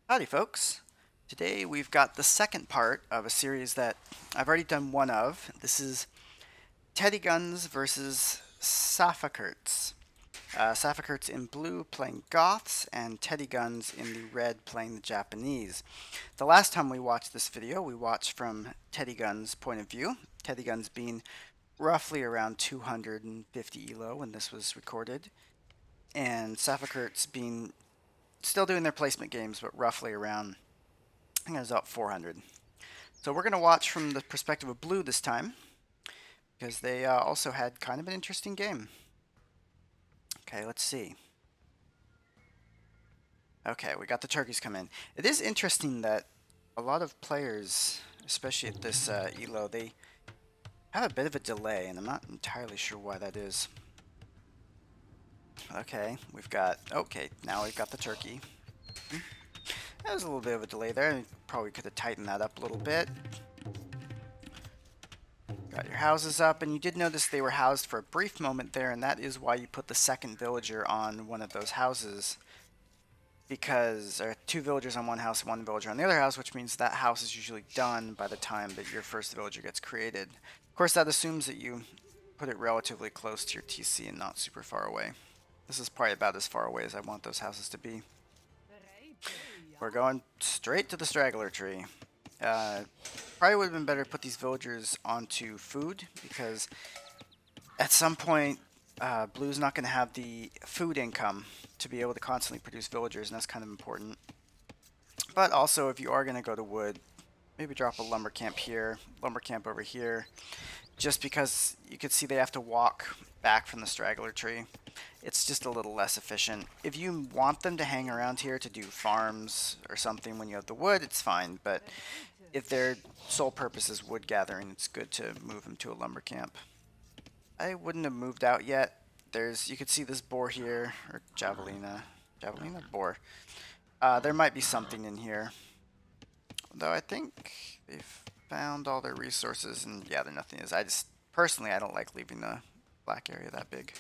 Howdy, folks. Today we've got the second part of a series that I've already done one of. This is Teddy Guns versus safakkrts. Safakkrts in blue playing Goths, and Teddy Guns in the red playing the Japanese. The last time we watched this video, we watched from Teddy Guns' point of view. Teddy Guns being roughly around 250 ELO when this was recorded, and safakkrts being still doing their placement games, but roughly around, I think it was about 400. So we're going to watch from the perspective of blue this time, because they also had kind of an interesting game. Okay, let's see. Okay, we got the turkeys come in. It is interesting that a lot of players, especially at this ELO, they have a bit of a delay, and I'm not entirely sure why that is. Okay, now we've got the turkey. There was a little bit of a delay there. Probably could have tightened that up a little bit. Got your houses up, and you did notice they were housed for a brief moment there, and that is why you put the second villager on one of those houses. Because there are two villagers on one house and one villager on the other house, which means that house is usually done by the time that your first villager gets created. Of course, that assumes that you put it relatively close to your TC and not super far away. This is probably about as far away as I want those houses to be. We're going straight to the straggler tree. Probably would have been better to put these villagers onto food, because at some point Blue's not going to have the food income to be able to constantly produce villagers, and that's kind of important. But also, if you are going to go to wood, maybe drop a lumber camp here, lumber camp over here, just because you could see they have to walk back from the straggler tree. It's just a little less efficient. If you want them to hang around here to do farms or something when you have the wood, it's fine, but if their sole purpose is wood gathering, it's good to move them to a lumber camp. I wouldn't have moved out yet. You could see this boar here, or javelina, boar. There might be something in here, though I think they've found all their resources, and yeah, there nothing is. Personally, I don't like leaving the black area that big.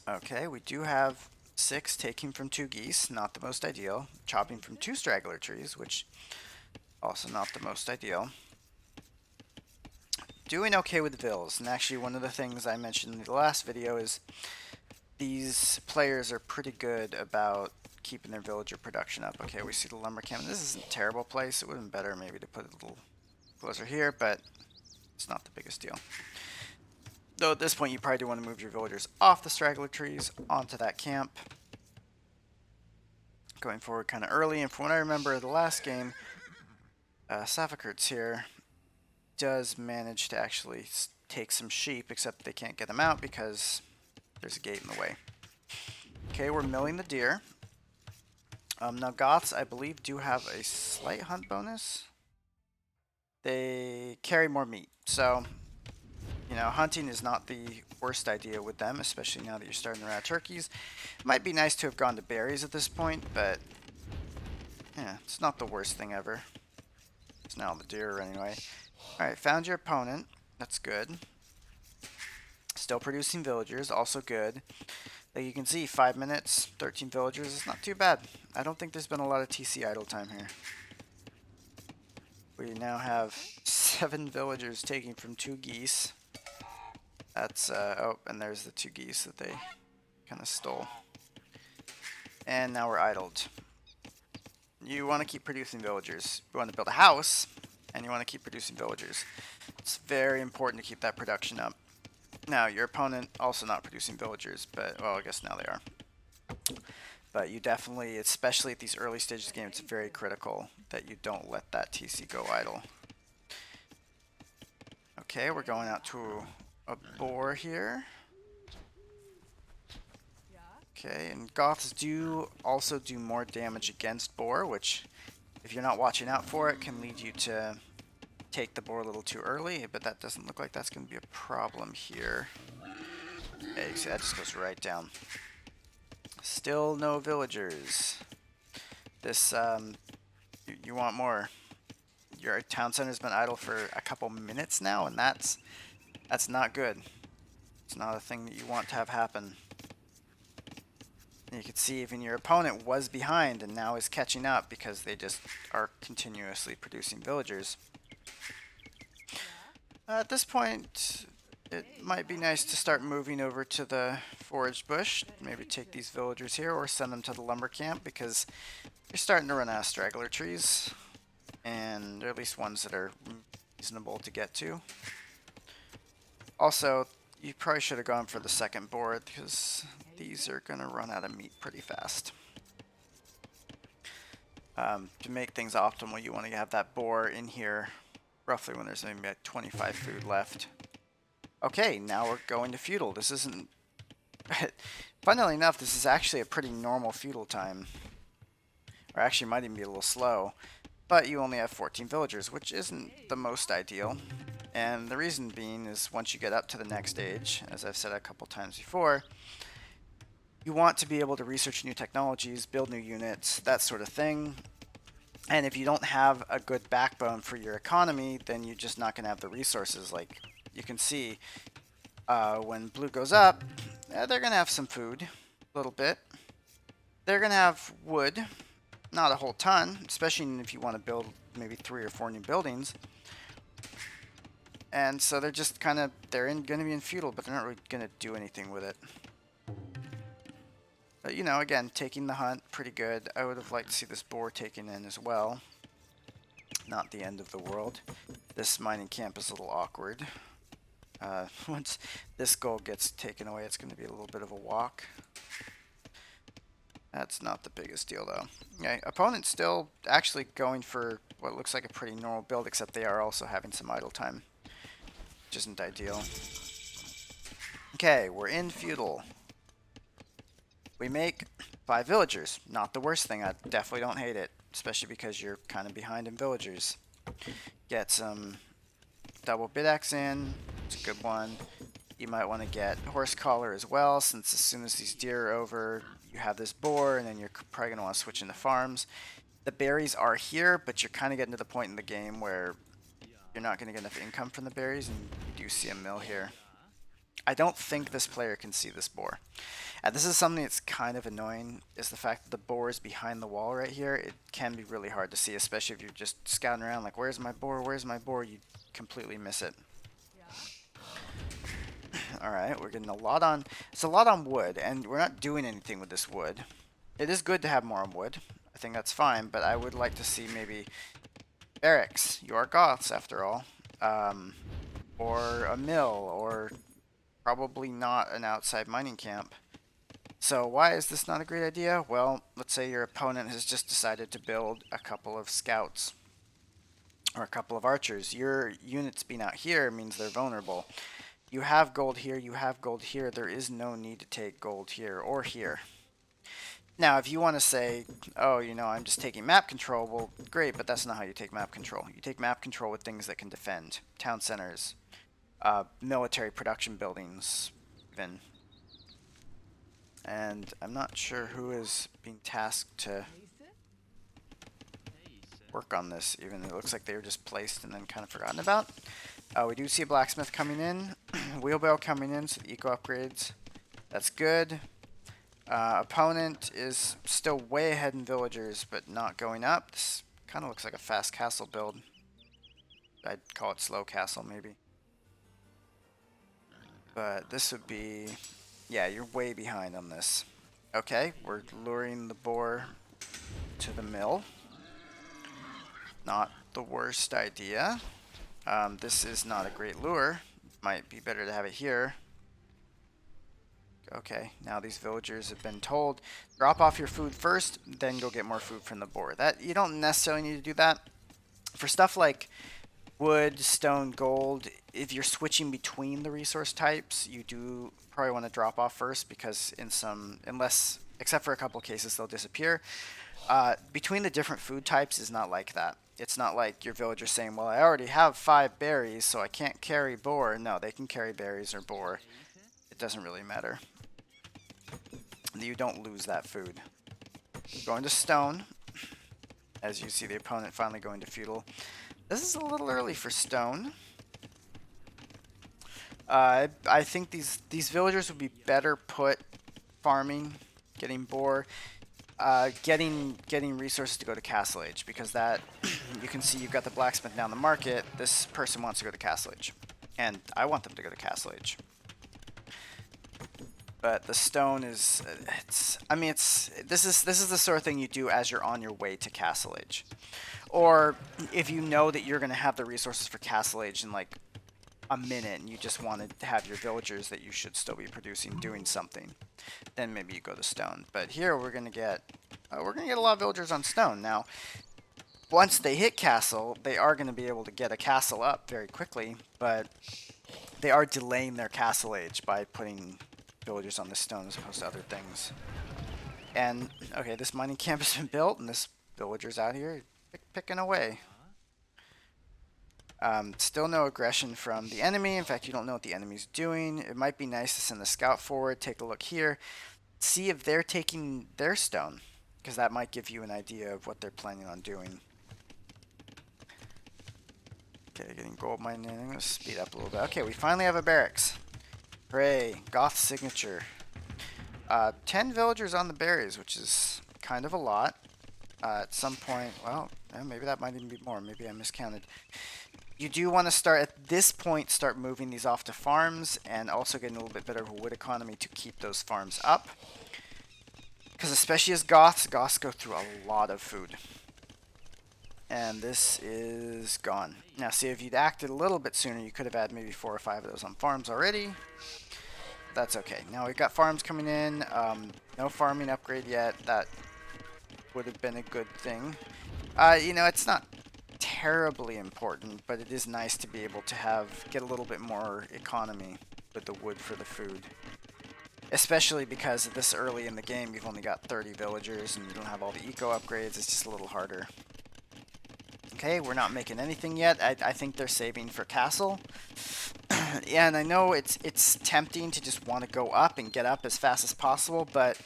Okay, we do have 6 taking from 2 geese, not the most ideal. Chopping from 2 straggler trees, which also not the most ideal. Doing okay with vills, and actually one of the things I mentioned in the last video is these players are pretty good about keeping their villager production up. Okay, we see the lumber camp. This isn't a terrible place. It would have been better maybe to put it a little closer here, but it's not the biggest deal. Though at this point you probably do want to move your villagers off the straggler trees onto that camp. Going forward kind of early, and from what I remember the last game, safakkrts here does manage to actually take some sheep, except they can't get them out because there's a gate in the way. Okay, we're milling the deer. Now Goths, I believe, do have a slight hunt bonus. They carry more meat, so you know, hunting is not the worst idea with them, especially now that you're starting to run out of turkeys. It might be nice to have gone to berries at this point, but yeah, it's not the worst thing ever. It's now the deer anyway. Alright, found your opponent. That's good. Still producing villagers, also good. Like you can see, 5 minutes, 13 villagers is not too bad. I don't think there's been a lot of TC idle time here. We now have 7 villagers taking from 2 geese. That's, oh, and there's the 2 geese that they kind of stole. And now we're idled. You want to keep producing villagers. You want to build a house, and you want to keep producing villagers. It's very important to keep that production up. Now, your opponent also not producing villagers, but, well, I guess now they are. But you definitely, especially at these early stages of the game, it's very critical that you don't let that TC go idle. Okay, we're going out to a boar here. Okay, and Goths do also do more damage against boar, which, if you're not watching out for it, can lead you to take the boar a little too early, but that doesn't look like that's going to be a problem here. Hey, you see that just goes right down. Still no villagers. This, you want more. Your town center's been idle for a couple minutes now, and that's not good. It's not a thing that you want to have happen. And you can see even your opponent was behind and now is catching up because they just are continuously producing villagers. At this point, it might be nice to start moving over to the forage bush. Maybe take these villagers here or send them to the lumber camp because you're starting to run out of straggler trees. And or at least ones that are reasonable to get to. Also, you probably should have gone for the second board because these are going to run out of meat pretty fast. To make things optimal, you want to have that boar in here roughly when there's maybe about 25 food left. Okay, now we're going to feudal. This isn't... Funnily enough, this is actually a pretty normal feudal time. Or actually might even be a little slow. But you only have 14 villagers, which isn't the most ideal. And the reason being is once you get up to the next stage, as I've said a couple times before, you want to be able to research new technologies, build new units, that sort of thing. And if you don't have a good backbone for your economy, then you're just not going to have the resources. Like you can see, when blue goes up, they're going to have some food, a little bit. They're going to have wood, not a whole ton, especially if you want to build maybe 3 or 4 new buildings. And so they're just kind of, going to be in feudal, but they're not really going to do anything with it. But, you know, again, taking the hunt, pretty good. I would have liked to see this boar taken in as well. Not the end of the world. This mining camp is a little awkward. Once this gold gets taken away, it's going to be a little bit of a walk. That's not the biggest deal, though. Okay, opponent's still actually going for what looks like a pretty normal build, except they are also having some idle time, which isn't ideal. Okay, we're in feudal. We make 5 villagers. Not the worst thing. I definitely don't hate it, especially because you're kind of behind in villagers. Get some double bidax in. It's a good one. You might want to get horse collar as well, since as soon as these deer are over, you have this boar, and then you're probably going to want to switch into farms. The berries are here, but you're kind of getting to the point in the game where you're not going to get enough income from the berries, and you do see a mill here. I don't think this player can see this boar. And this is something that's kind of annoying, is the fact that the boar is behind the wall right here. It can be really hard to see, especially if you're just scouting around like, where's my boar, where's my boar? You completely miss it. Alright, we're getting a lot on... It's a lot on wood, and we're not doing anything with this wood. It is good to have more on wood. I think that's fine, but I would like to see maybe barracks. You are Goths, after all. Or a mill, or probably not an outside mining camp. So why is this not a great idea? Well, let's say your opponent has just decided to build a couple of scouts or a couple of archers. Your units being out here means they're vulnerable. You have gold here, you have gold here. There is no need to take gold here or here. Now, if you want to say, oh, you know, I'm just taking map control, well, great, but that's not how you take map control. You take map control with things that can defend. Town centers, military production buildings, even. And I'm not sure who is being tasked to work on this, even. It looks like they were just placed and then kind of forgotten about. We do see a blacksmith coming in, wheelbarrow coming in, so the eco upgrades. That's good. Opponent is still way ahead in villagers, but not going up. This kind of looks like a fast castle build. I'd call it slow castle, maybe. But this would be... Yeah, you're way behind on this. Okay, we're luring the boar to the mill. Not the worst idea. This is not a great lure. Might be better to have it here. Okay, now these villagers have been told, drop off your food first, then go get more food from the boar. That you don't necessarily need to do that. For stuff like wood, stone, gold, if you're switching between the resource types, you do probably want to drop off first, because in some, unless, except for a couple cases, they'll disappear. Between the different food types is not like that. It's not like your villagers saying, well, I already have 5 berries, so I can't carry boar. No, they can carry berries or boar. It doesn't really matter. You don't lose that food. Going to stone. As you see the opponent finally going to feudal. This is a little early for stone. I think these villagers would be better put farming getting boar, getting resources to go to Castle Age, because that you can see you've got the blacksmith now in the market. This person wants to go to Castle Age, and I want them to go to Castle Age. But the stone is, this is the sort of thing you do as you're on your way to Castle Age, or if you know that you're going to have the resources for Castle Age in like a minute, and you just want to have your villagers that you should still be producing doing something, then maybe you go to stone. But here we're gonna get a lot of villagers on stone. Now, once they hit castle, they are going to be able to get a castle up very quickly, but they are delaying their Castle Age by putting villagers on the stone as opposed to other things. And okay, this mining camp has been built, and this villager's out here picking away. Still no aggression from the enemy. In fact, you don't know what the enemy's doing. It might be nice to send the scout forward, take a look here, see if they're taking their stone, because that might give you an idea of what they're planning on doing. Okay, getting gold mining. I'm going to speed up a little bit. Okay, we finally have a barracks. Hooray, Goth signature. 10 villagers on the berries, which is kind of a lot. At some point, well, maybe that might even be more. Maybe I miscounted. You do want to start, at this point, start moving these off to farms and also getting a little bit better of a wood economy to keep those farms up. Because especially as Goths go through a lot of food. And this is gone. Now, see, if you'd acted a little bit sooner, you could have had maybe 4 or 5 of those on farms already. That's okay. Now we've got farms coming in. No farming upgrade yet. That would have been a good thing. You know, it's not terribly important, but it is nice to be able to get a little bit more economy with the wood for the food. Especially because this early in the game, you've only got 30 villagers and you don't have all the eco upgrades. It's just a little harder. Okay, we're not making anything yet. I think they're saving for castle. Yeah, and I know it's tempting to just want to go up and get up as fast as possible, but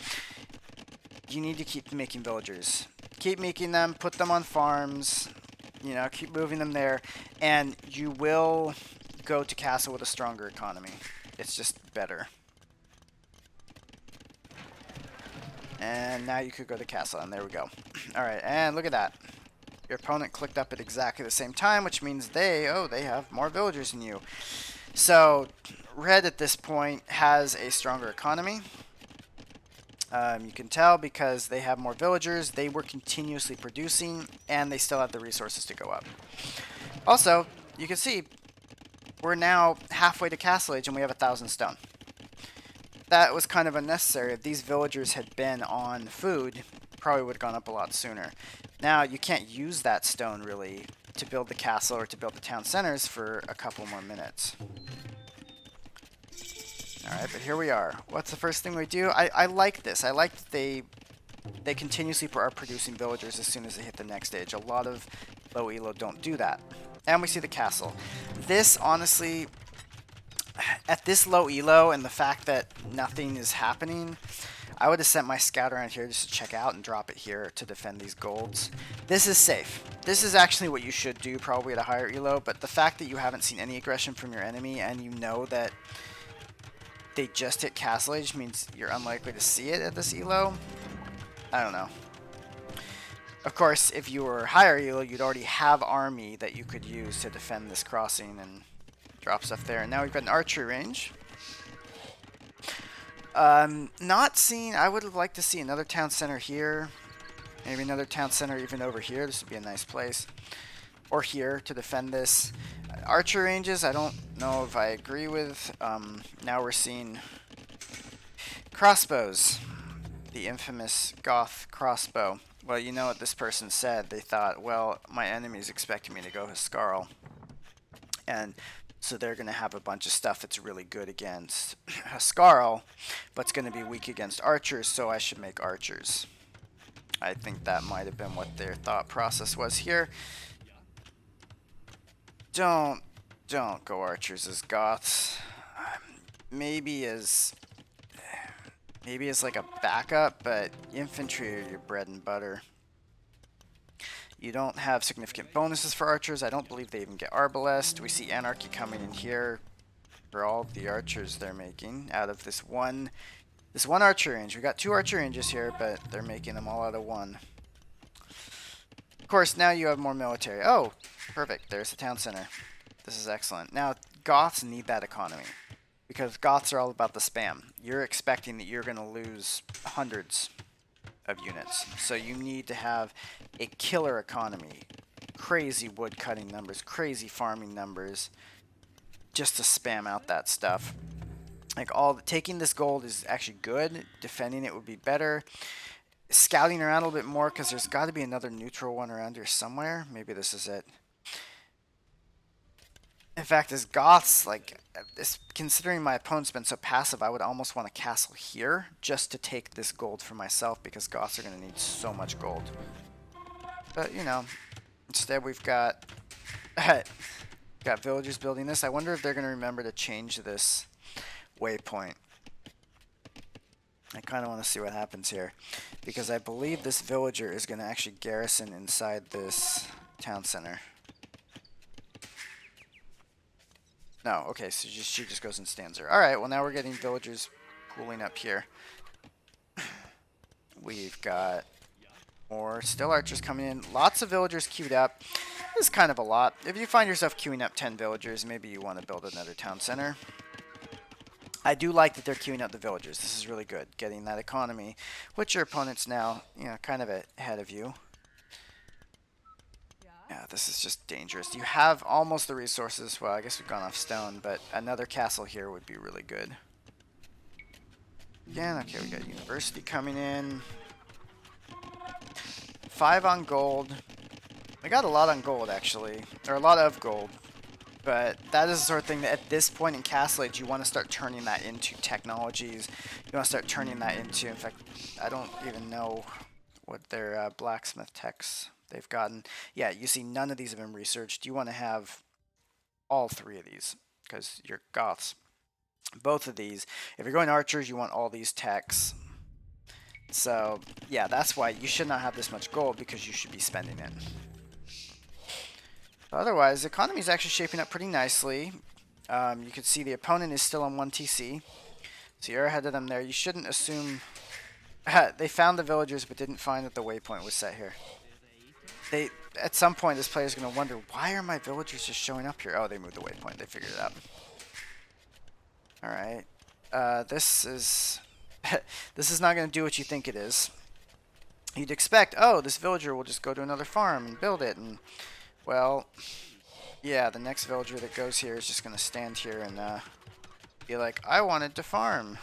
you need to keep making villagers. Keep making them, put them on farms, you know, keep moving them there, and you will go to castle with a stronger economy. It's just better. And now you could go to castle, and there we go. Alright, and look at that. Your opponent clicked up at exactly the same time, which means they have more villagers than you. So, red at this point has a stronger economy. You can tell because they have more villagers, they were continuously producing, and they still have the resources to go up. Also, you can see, we're now halfway to Castle Age and we have 1,000 stone. That was kind of unnecessary. If these villagers had been on food, probably would have gone up a lot sooner. Now, you can't use that stone, really, to build the castle or to build the town centers for a couple more minutes. Alright, but here we are. What's the first thing we do? I like this. I like that they continuously are producing villagers as soon as they hit the next stage. A lot of low elo don't do that. And we see the castle. This, honestly, at this low elo and the fact that nothing is happening, I would have sent my scout around here just to check out and drop it here to defend these golds. This is safe. This is actually what you should do probably at a higher elo, but the fact that you haven't seen any aggression from your enemy and you know that they just hit Castle Age means you're unlikely to see it at this elo. I don't know. Of course, if you were higher elo, you'd already have army that you could use to defend this crossing and drop stuff there. And now we've got an archery range. Not seeing, I would have liked to see another town center here. Maybe another town center even over here. This would be a nice place. Or here to defend this. Archer ranges, I don't know if I agree with. Now we're seeing crossbows. The infamous Goth crossbow. Well, you know what this person said. They thought, well, my enemy's expecting me to go Huskarl. And so they're going to have a bunch of stuff that's really good against Huskarl, but it's going to be weak against archers, so I should make archers. I think that might have been what their thought process was here. Don't go archers as Goths. Maybe as like a backup, but infantry are your bread and butter. You don't have significant bonuses for archers. I don't believe they even get arbalest. We see anarchy coming in here for all the archers they're making out of this one This one archer range. We got 2 archer ranges here, but they're making them all out of 1. Of course, now you have more military. Oh, perfect. There's the town center. This is excellent. Now, Goths need that economy, because Goths are all about the spam. You're expecting that you're going to lose hundreds of units. So you need to have a killer economy. Crazy wood cutting numbers, crazy farming numbers, just to spam out that stuff. Like taking this gold is actually good. Defending it would be better. Scouting around a little bit more, because there's got to be another neutral one around here somewhere. Maybe this is it. In fact, as Goths, like, considering my opponent's been so passive, I would almost want a castle here just to take this gold for myself, because Goths are going to need so much gold. But, you know, instead we've got villagers building this. I wonder if they're going to remember to change this waypoint. I kind of want to see what happens here, because I believe this villager is going to actually garrison inside this town center. No, okay, so she just goes and stands there. Alright, well now we're getting villagers pooling up here. We've got more still archers coming in. Lots of villagers queued up. This is kind of a lot. If you find yourself queuing up 10 villagers, maybe you want to build another town center. I do like that they're queuing up the villagers. This is really good. Getting that economy, which your opponent's now, you know, kind of ahead of you. Yeah, this is just dangerous. You have almost the resources. Well, I guess we've gone off stone, but another castle here would be really good. Again, okay, we got university coming in. 5 on gold. We got a lot on gold, actually. Or a lot of gold. But that is the sort of thing that at this point in Castle Age, you want to start turning that into technologies. You want to start turning that into, in fact, I don't even know what their blacksmith techs they've gotten. Yeah, you see none of these have been researched. You want to have all 3 of these, because you're Goths. Both of these. If you're going archers, you want all these techs. So, yeah, that's why you should not have this much gold, because you should be spending it. But otherwise, the economy is actually shaping up pretty nicely. You can see the opponent is still on 1 TC. So you're ahead of them there. You shouldn't assume... they found the villagers, but didn't find that the waypoint was set here. At some point, this player is going to wonder, why are my villagers just showing up here? Oh, they moved the waypoint. They figured it out. Alright. This is... this is not going to do what you think it is. You'd expect, oh, this villager will just go to another farm and build it. And, well, yeah, the next villager that goes here is just going to stand here and be like, I wanted to farm.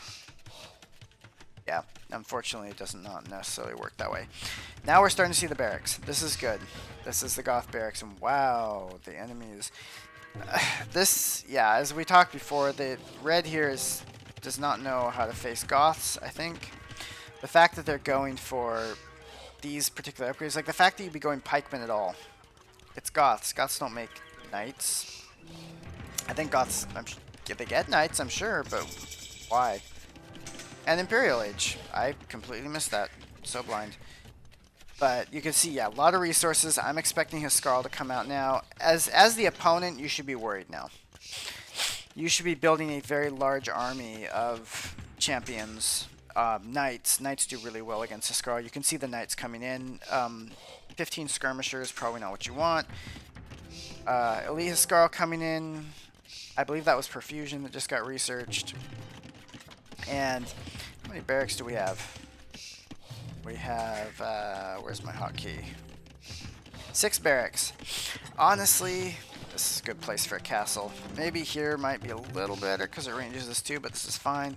Yeah, unfortunately, it does not necessarily work that way. Now we're starting to see the barracks. This is good. This is the Goth barracks, and wow, the enemies. This, yeah, as we talked before, the red here does not know how to face Goths, I think. The fact that they're going for these particular upgrades, like the fact that you'd be going pikemen at all. It's Goths. Goths don't make knights. I think Goths, they get knights, I'm sure, but why? And Imperial Age. I completely missed that. So blind. But you can see, yeah, a lot of resources. I'm expecting his Skarl to come out now. As the opponent, you should be worried now. You should be building a very large army of champions. Knights. Knights do really well against the Skarl. You can see the knights coming in. 15 skirmishers, probably not what you want. Elite Skarl coming in. I believe that was Perfusion that just got researched. And how many barracks do we have? We have, where's my hotkey? 6 barracks. Honestly, this is a good place for a castle. Maybe here might be a little better because it ranges this too, but this is fine.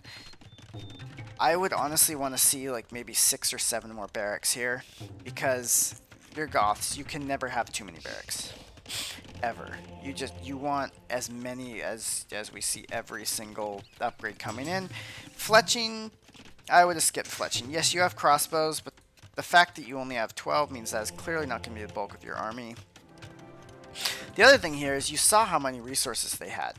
I would honestly want to see like maybe 6 or 7 more barracks here, because you're Goths. You can never have too many barracks. Ever. You want as many as we see every single upgrade coming in. Fletching, I would have skipped fletching. Yes, you have crossbows, but the fact that you only have 12 means that is clearly not going to be the bulk of your army. The other thing here is you saw how many resources they had.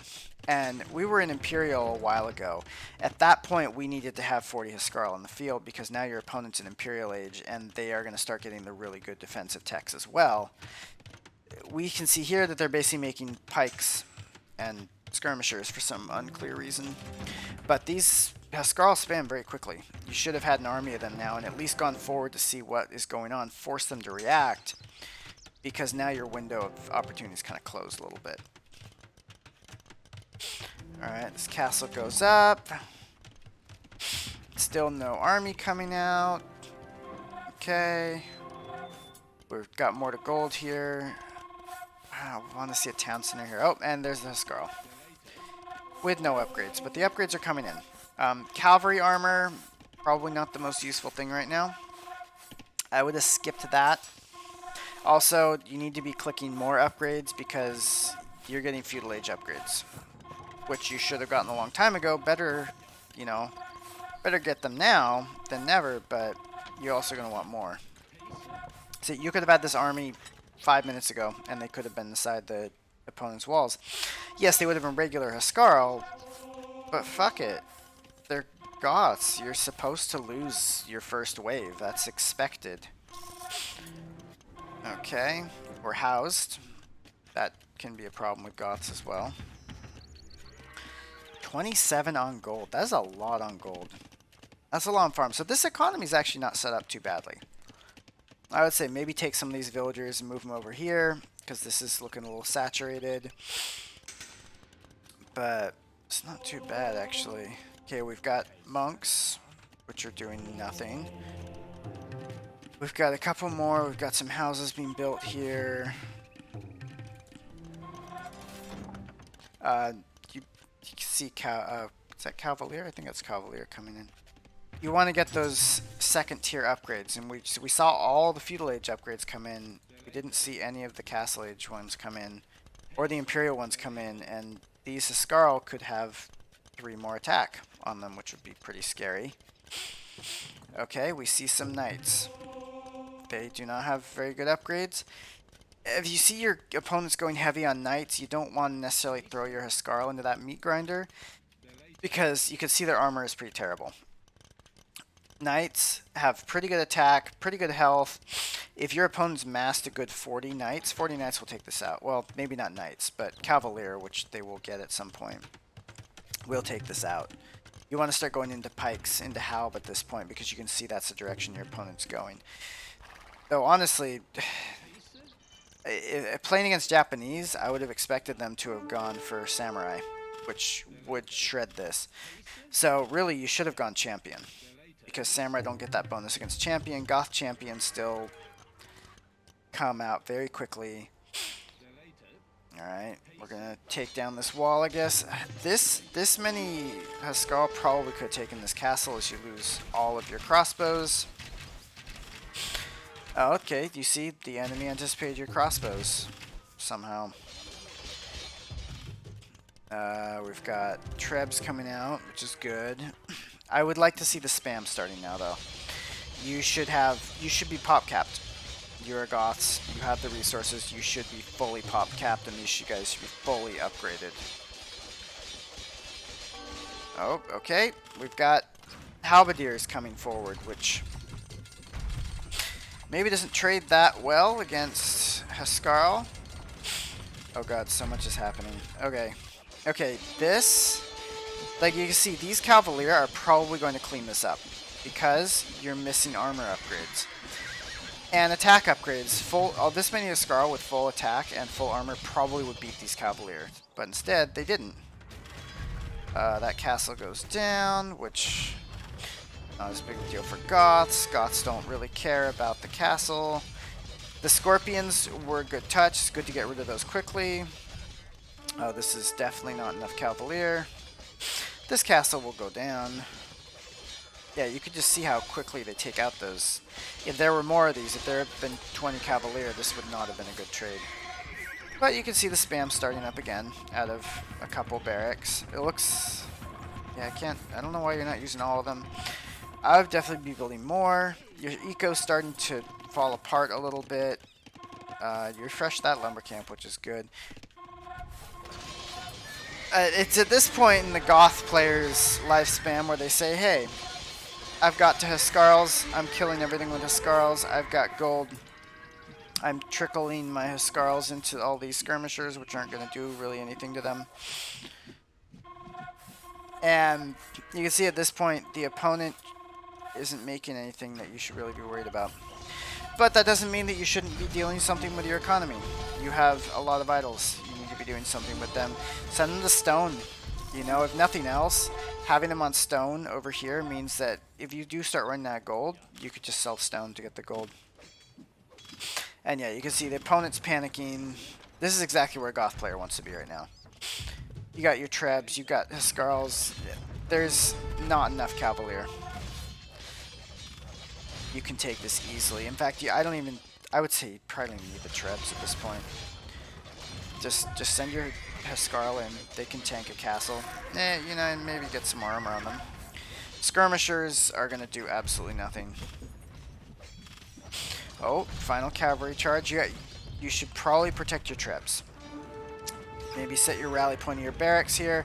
And we were in Imperial a while ago. At that point, we needed to have 40 Huskarl in the field, because now your opponent's in Imperial Age, and they are going to start getting the really good defensive techs as well. We can see here that they're basically making pikes and skirmishers for some unclear reason. But these Huskarl spam very quickly. You should have had an army of them now and at least gone forward to see what is going on, force them to react, because now your window of opportunity is kind of closed a little bit. Alright, this castle goes up. Still no army coming out. Okay. We've got more to gold here. I want to see a town center here. Oh, and there's the Huskarl. With no upgrades, but the upgrades are coming in. Cavalry armor, probably not the most useful thing right now. I would have skipped that. Also, you need to be clicking more upgrades because you're getting feudal age upgrades, which you should have gotten a long time ago. Better, you know, better get them now than never, but you're also going to want more. So you could have had this army 5 minutes ago, and they could have been inside the opponent's walls. Yes, they would have been regular Huskarl, but fuck it. They're Goths. You're supposed to lose your first wave. That's expected. Okay, we're housed. That can be a problem with Goths as well. 27 on gold. That's a lot on gold. That's a lot on farm. So this economy is actually not set up too badly. I would say maybe take some of these villagers and move them over here, because this is looking a little saturated. But it's not too bad, actually. Okay, we've got monks, which are doing nothing. We've got a couple more. We've got some houses being built here. You can see, is that Cavalier? I think that's Cavalier coming in. You want to get those second tier upgrades, and we saw all the feudal age upgrades come in. We didn't see any of the castle age ones come in, or the imperial ones come in, and these Huskarl could have 3 more attack on them, which would be pretty scary. Okay, we see some knights. They do not have very good upgrades. If you see your opponents going heavy on knights, you don't want to necessarily throw your Huskarl into that meat grinder, because you can see their armor is pretty terrible. Knights have pretty good attack, pretty good health. If your opponent's massed a good 40 knights will take this out. Well, maybe not knights, but Cavalier, which they will get at some point, will take this out. You want to start going into pikes, into halb at this point, because you can see that's the direction your opponent's going. Though, honestly, playing against Japanese, I would have expected them to have gone for samurai, which would shred this. So, really, you should have gone champion, because samurai don't get that bonus against champion. Goth champions still come out very quickly. Alright, we're gonna take down this wall, I guess. This many Huskarl probably could have taken this castle, as you lose all of your crossbows. Oh, okay, you see, the enemy anticipated your crossbows somehow. We've got trebs coming out, which is good. I would like to see the spam starting now, though. You should be pop capped. You're Goths. You have the resources. You should be fully pop capped, and these guys should be fully upgraded. Oh, okay. We've got halberdiers coming forward, which maybe doesn't trade that well against Huskarl. Oh god, so much is happening. Okay. Okay, this, like you can see, these Cavalier are probably going to clean this up, because you're missing armor upgrades. And attack upgrades. This many Huskarl with full attack and full armor probably would beat these Cavalier, but instead they didn't. That castle goes down, which not as big a deal for Goths. Goths don't really care about the castle. The Scorpions were a good touch. It's good to get rid of those quickly. Oh, this is definitely not enough Cavalier. This castle will go down. Yeah, you could just see how quickly they take out those. If there were more of these, if there had been 20 Cavalier, this would not have been a good trade. But you can see the spam starting up again out of a couple barracks. It looks... Yeah, I don't know why you're not using all of them. I would definitely be building more. Your eco's starting to fall apart a little bit. You refreshed that lumber camp, which is good. It's at this point in the Goth players' lifespan where they say, hey, I've got to Huskarls, I'm killing everything with Huskarls, I've got gold, I'm trickling my Huskarls into all these skirmishers, which aren't going to do really anything to them. And you can see at this point, the opponent isn't making anything that you should really be worried about. But that doesn't mean that you shouldn't be dealing something with your economy. You have a lot of idols. You need to be doing something with them. Send them to stone. You know, if nothing else, having them on stone over here means that if you do start running out of gold, you could just sell stone to get the gold. And yeah, you can see the opponent's panicking. This is exactly where a Goth player wants to be right now. You got your Trebs, you got Huskarls. There's not enough Cavalier. You can take this easily. In fact, I would say you probably don't need the Trebs at this point. Just send your Huskarl in. They can tank a castle. You know, and maybe get some armor on them. Skirmishers are going to do absolutely nothing. Oh, final cavalry charge. You should probably protect your Trebs. Maybe set your rally point of your barracks here.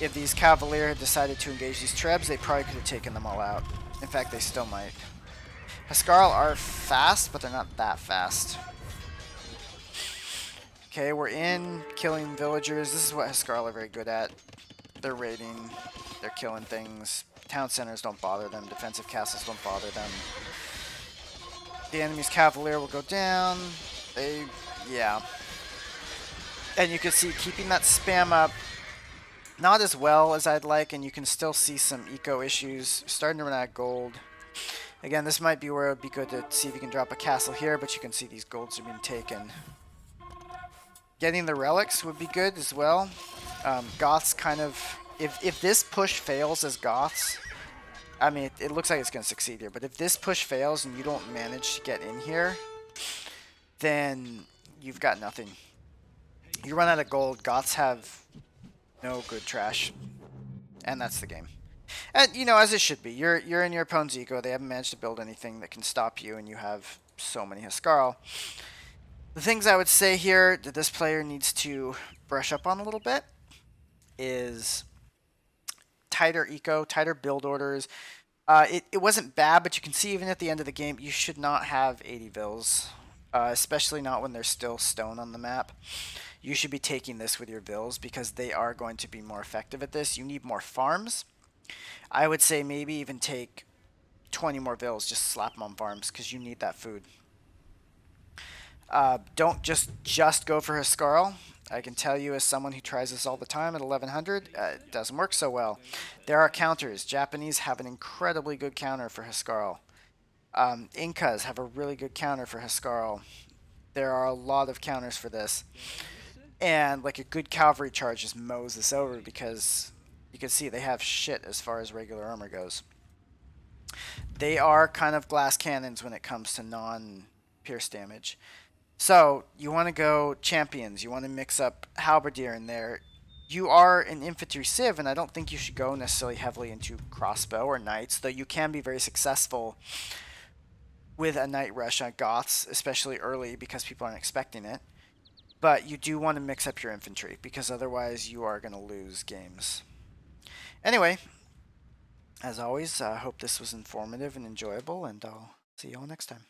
If these Cavalier had decided to engage these Trebs, they probably could have taken them all out. In fact, they still might. Huskarl are fast, but they're not that fast. Okay, we're in, killing villagers. This is what Huskarl are very good at. They're raiding, they're killing things. Town centers don't bother them, defensive castles don't bother them. The enemy's Cavalier will go down. Yeah. And you can see keeping that spam up, not as well as I'd like, and you can still see some eco issues. Starting to run out of gold. Again, this might be where it would be good to see if you can drop a castle here, but you can see these golds are being taken. Getting the relics would be good as well. Goths kind of... If this push fails as Goths, I mean, it looks like it's going to succeed here, but if this push fails and you don't manage to get in here, then you've got nothing. You run out of gold, Goths have no good trash, and that's the game. And, you know, as it should be. You're in your opponent's eco, they haven't managed to build anything that can stop you, and you have so many Huskarl. The things I would say here that this player needs to brush up on a little bit is tighter eco, tighter build orders. It wasn't bad, but you can see even at the end of the game, you should not have 80 vills, especially not when there's still stone on the map. You should be taking this with your vills because they are going to be more effective at this. You need more farms. I would say maybe even take 20 more vills, just slap them on farms because you need that food. Don't just go for Huskarl. I can tell you as someone who tries this all the time at 1100, it doesn't work so well. There are counters. Japanese have an incredibly good counter for Huskarl. Incas have a really good counter for Huskarl. There are a lot of counters for this. And like a good cavalry charge just mows this over because you can see they have shit as far as regular armor goes. They are kind of glass cannons when it comes to non-pierce damage. So you want to go champions. You want to mix up halberdier in there. You are an infantry civ, and I don't think you should go necessarily heavily into crossbow or knights, though you can be very successful with a night rush on Goths, especially early because people aren't expecting it. But you do want to mix up your infantry because otherwise you are going to lose games. Anyway, as always, I hope this was informative and enjoyable, and I'll see you all next time.